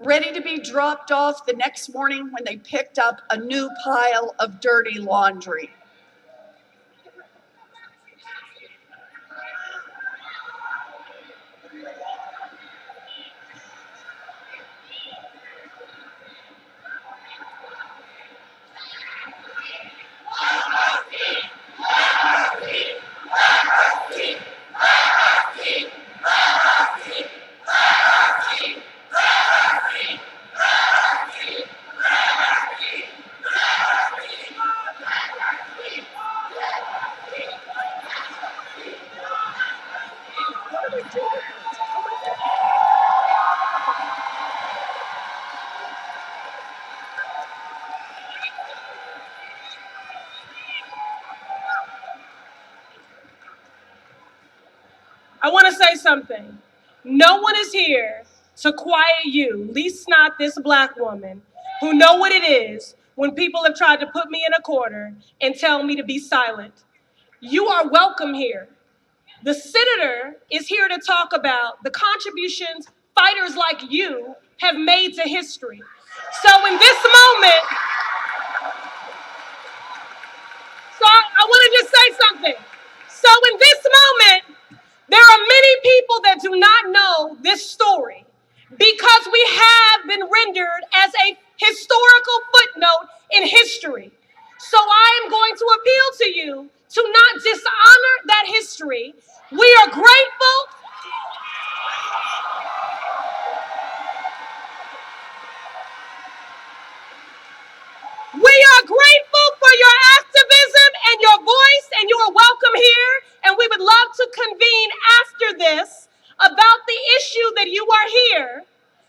ready to be dropped off the next morning when they picked up a new pile of dirty laundry. I want to say something. No one is here to quiet you, least not this black woman, who know what it is when people have tried to put me in a corner and tell me to be silent. You are welcome here. The senator is here to talk about the contributions fighters like you have made to history. So in this moment, I want to just say something. So in this moment, there are many people that do not know this story because we have been rendered as a historical footnote in history. So I am going to appeal to you to not dishonor that history. We are grateful. We are grateful for your activism and your voice, and you are welcome here. And we would love to convene after this about the issue that you are here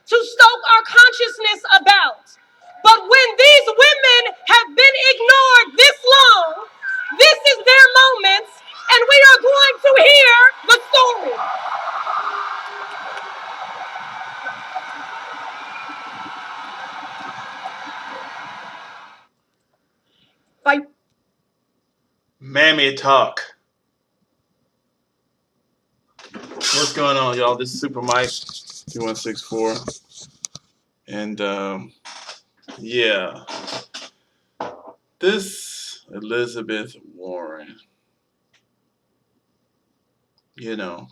to stoke our consciousness about. But when these women have been ignored this long, this is their moment, and we are going to hear the story. By Mammy talk. What's going on, y'all? This is Super Mike 2164, and yeah, this Elizabeth Warren. You know,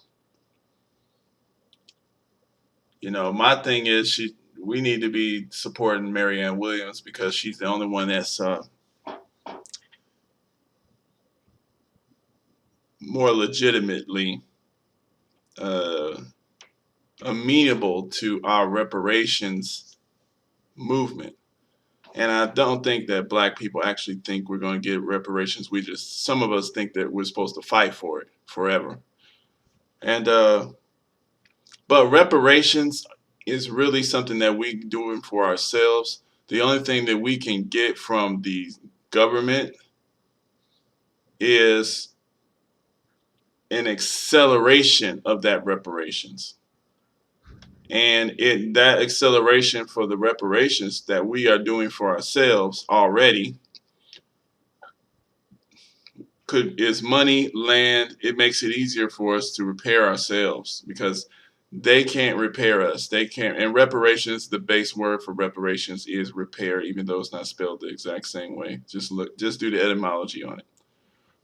my thing is we need to be supporting Marianne Williams because she's the only one that's more legitimately amenable to our reparations movement. And I don't think that black people actually think we're going to get reparations. Some of us think that we're supposed to fight for it forever. And but reparations is really something that we doing for ourselves. The only thing that we can get from the government is an acceleration of that reparations. And that acceleration for the reparations that we are doing for ourselves already is money, land. It makes it easier for us to repair ourselves because they can't repair us. They can't. And reparations, the base word for reparations is repair, even though it's not spelled the exact same way. Just do the etymology on it.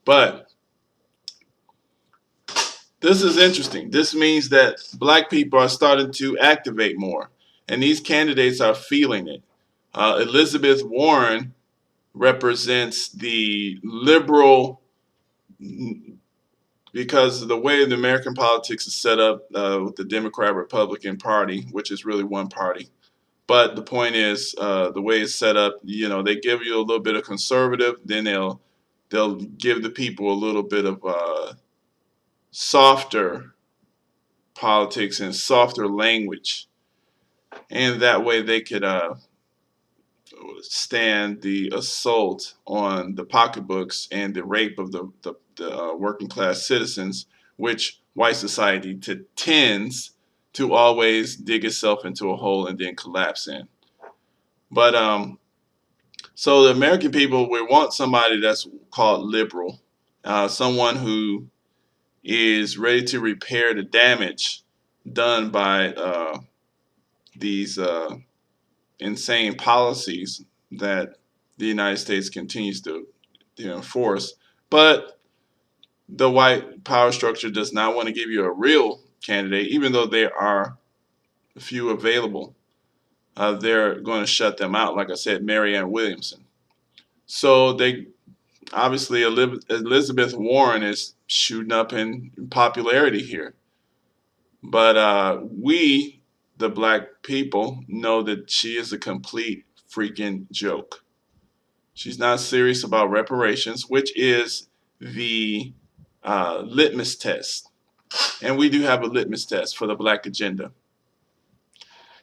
But this is interesting. This means that black people are starting to activate more, and these candidates are feeling it. Elizabeth Warren represents the liberal, because of the way the American politics is set up with the Democrat-Republican Party, which is really one party. But the point is, the way it's set up, they give you a little bit of conservative, then they'll give the people a little bit of softer politics and softer language, and that way they could stand the assault on the pocketbooks and the rape of the working class citizens, which white society tends to always dig itself into a hole and then collapse in. But so the American people, we want somebody that's called liberal, someone who is ready to repair the damage done by these insane policies that the United States continues to enforce. But the white power structure does not want to give you a real candidate, even though there are a few available. They're going to shut them out, like I said, Marianne Williamson. So they obviously Elizabeth Warren is shooting up in popularity here. But we, the black people, know that she is a complete freaking joke. She's not serious about reparations, which is the litmus test. And we do have a litmus test for the black agenda.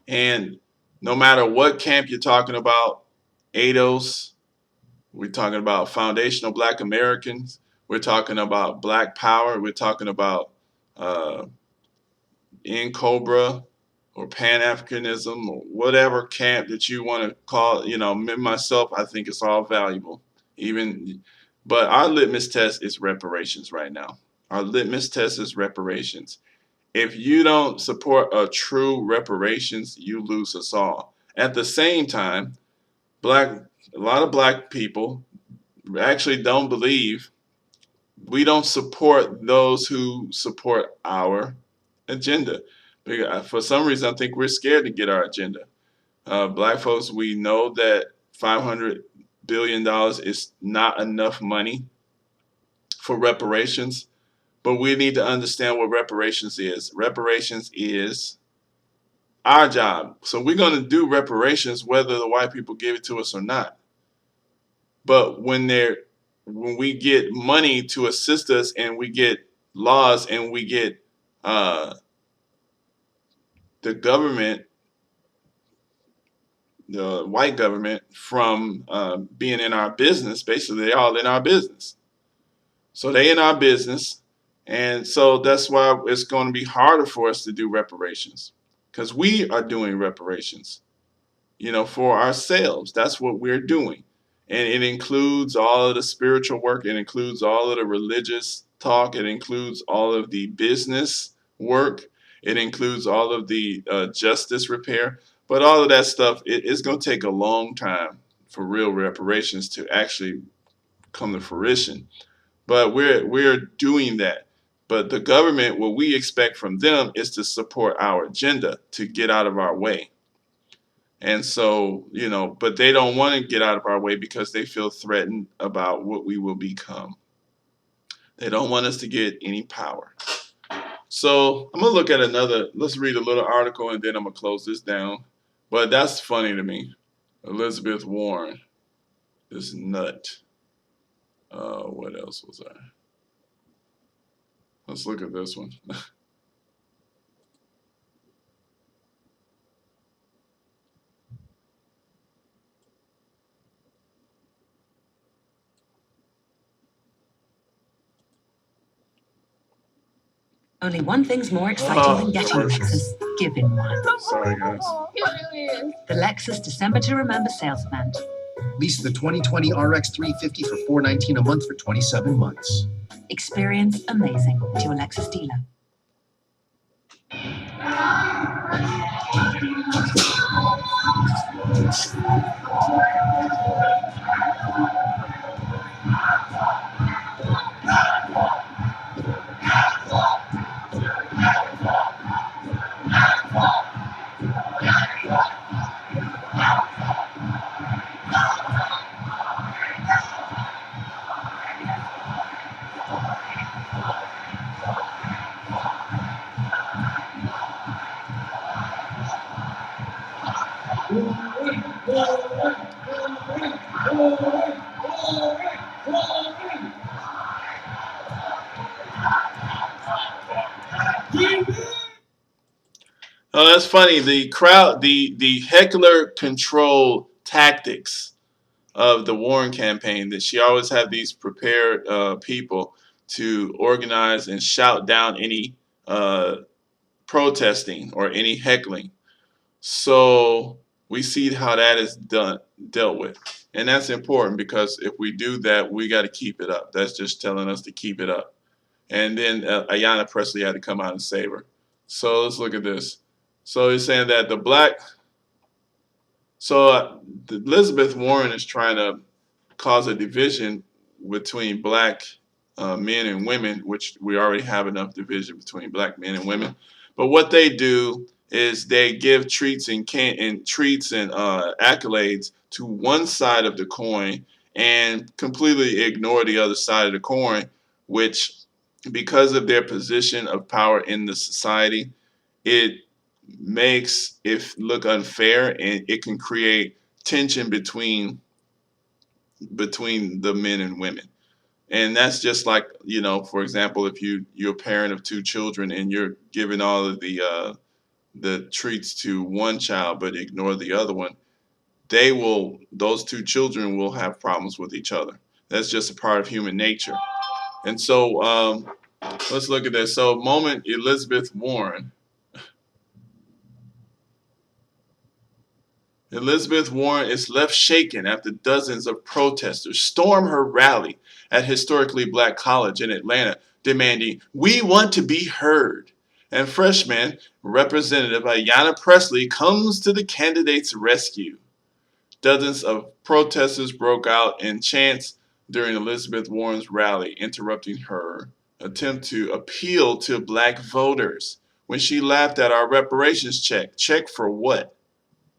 And no matter what camp you're talking about, ADOS, we're talking about foundational black Americans, we're talking about black power, we're talking about in Cobra or Pan-Africanism or whatever camp that you want to call, me, myself, I think it's all valuable. But our litmus test is reparations right now. Our litmus test is reparations. If you don't support a true reparations, you lose us all. At the same time, a lot of black people actually don't believe, we don't support those who support our agenda. For some reason, I think we're scared to get our agenda. Black folks, we know that $500 billion is not enough money for reparations, but we need to understand what reparations is. Reparations is our job. So we're going to do reparations whether the white people give it to us or not. But when we get money to assist us and we get laws and we get the government, the white government, from being in our business, basically they're all in our business. So they in our business. And so that's why it's going to be harder for us to do reparations, because we are doing reparations, for ourselves. That's what we're doing. And it includes all of the spiritual work. It includes all of the religious talk. It includes all of the business work. It includes all of the justice repair. But all of that stuff, it's going to take a long time for real reparations to actually come to fruition. But we're doing that. But the government, what we expect from them is to support our agenda, to get out of our way. And so, but they don't want to get out of our way because they feel threatened about what we will become. They don't want us to get any power. So I'm going to look at let's read a little article and then I'm going to close this down. But that's funny to me. Elizabeth Warren, this nut. What else was there? Let's look at this one. Only one thing's more exciting than getting a Lexus. Giving one. Sorry, guys. The Lexus December to Remember sales event. Lease the 2020 RX 350 for $419 a month for 27 months. Experience amazing at your Lexus dealer. Oh, that's funny. The crowd, the heckler control tactics of the Warren campaign, that she always had these prepared people to organize and shout down any protesting or any heckling. So we see how that is dealt with. And that's important, because if we do that, we got to keep it up. That's just telling us to keep it up. And then Ayanna Pressley had to come out and save her. So let's look at this. So he's saying that Elizabeth Warren is trying to cause a division between black men and women, which we already have enough division between black men and women. But what they do is they give treats and accolades to one side of the coin and completely ignore the other side of the coin, which, because of their position of power in the society, it makes it look unfair, and it can create tension between the men and women. And that's just like, for example, if you're a parent of two children and you're giving all of the treats to one child but ignore the other one, those two children will have problems with each other. That's just a part of human nature. And so let's look at this. So moment Elizabeth Warren is left shaken after dozens of protesters storm her rally at historically black college in Atlanta, demanding, "We want to be heard." And freshman Representative Ayanna Pressley comes to the candidate's rescue. Dozens of protesters broke out in chants during Elizabeth Warren's rally, interrupting her attempt to appeal to black voters when she laughed at our reparations check. Check for what?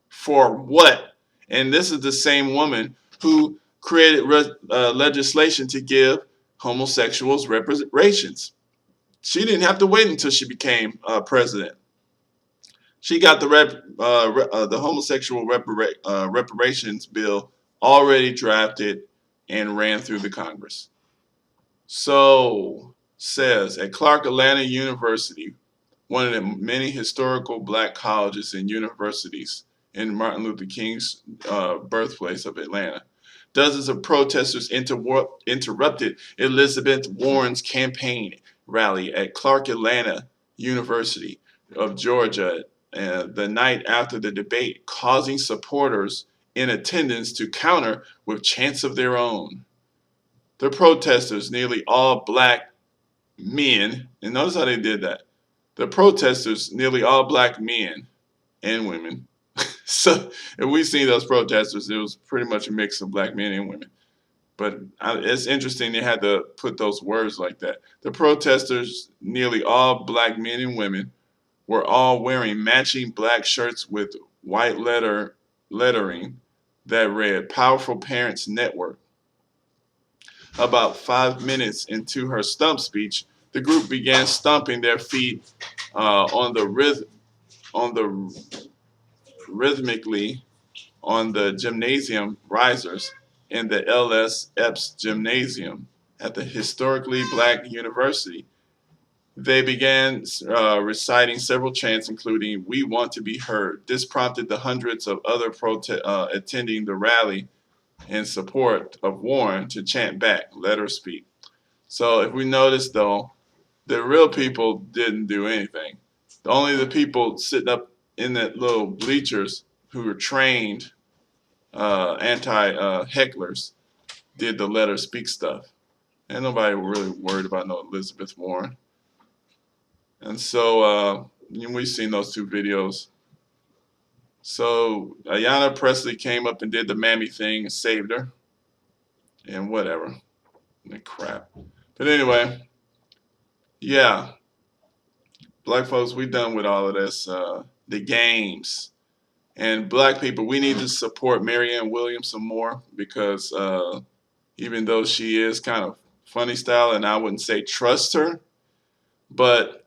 For what? And this is the same woman who created legislation to give homosexuals reparations. She didn't have to wait until she became president. She got the homosexual reparations bill already drafted and ran through the Congress. So says at Clark Atlanta University, one of the many historical black colleges and universities in Martin Luther King's birthplace of Atlanta, dozens of protesters interrupted Elizabeth Warren's campaign rally at Clark Atlanta University of Georgia the night after the debate, causing supporters in attendance to counter with chants of their own. The protesters, nearly all black men, and notice how they did that. The protesters, nearly all black men and women. So if we see those protesters, it was pretty much a mix of black men and women. But it's interesting they had to put those words like that. The protesters, nearly all black men and women, were all wearing matching black shirts with white lettering that read "Powerful Parents Network." About 5 minutes into her stump speech, the group began stomping their feet on the rhythmically on the gymnasium risers in the L.S. Epps Gymnasium at the historically black university. They began reciting several chants, including "We want to be heard." This prompted the hundreds of other attending the rally in support of Warren to chant back, "Let her speak." So if we notice, though, the real people didn't do anything. Only the people sitting up in that little bleachers who were trained anti-hecklers did the "let her speak" stuff. And nobody really worried about no Elizabeth Warren. And so we've seen those two videos. So Ayanna Pressley came up and did the mammy thing and saved her. And whatever. And crap. But anyway, yeah. Black folks, we done with all of this. The games. And black people, we need to support Marianne Williamson more because even though she is kind of funny style, and I wouldn't say trust her, but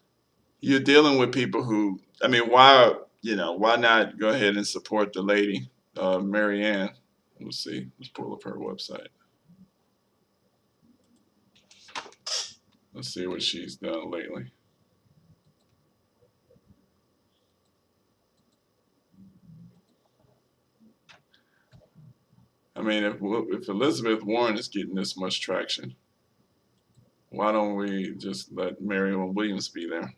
you're dealing with people who, I mean, why not go ahead and support the lady, Marianne? Let's see. Let's pull up her website. Let's see what she's done lately. I mean, if Elizabeth Warren is getting this much traction, why don't we just let Marianne Williams be there?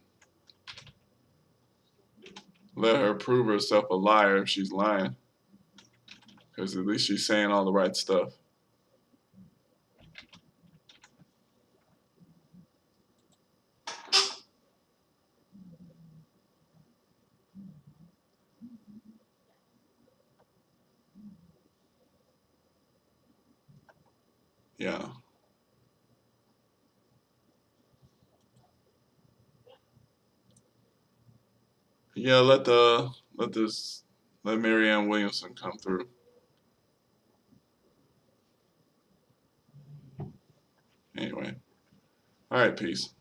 Let her prove herself a liar if she's lying, because at least she's saying all the right stuff. Yeah. Yeah, let Marianne Williamson come through. Anyway. All right, peace.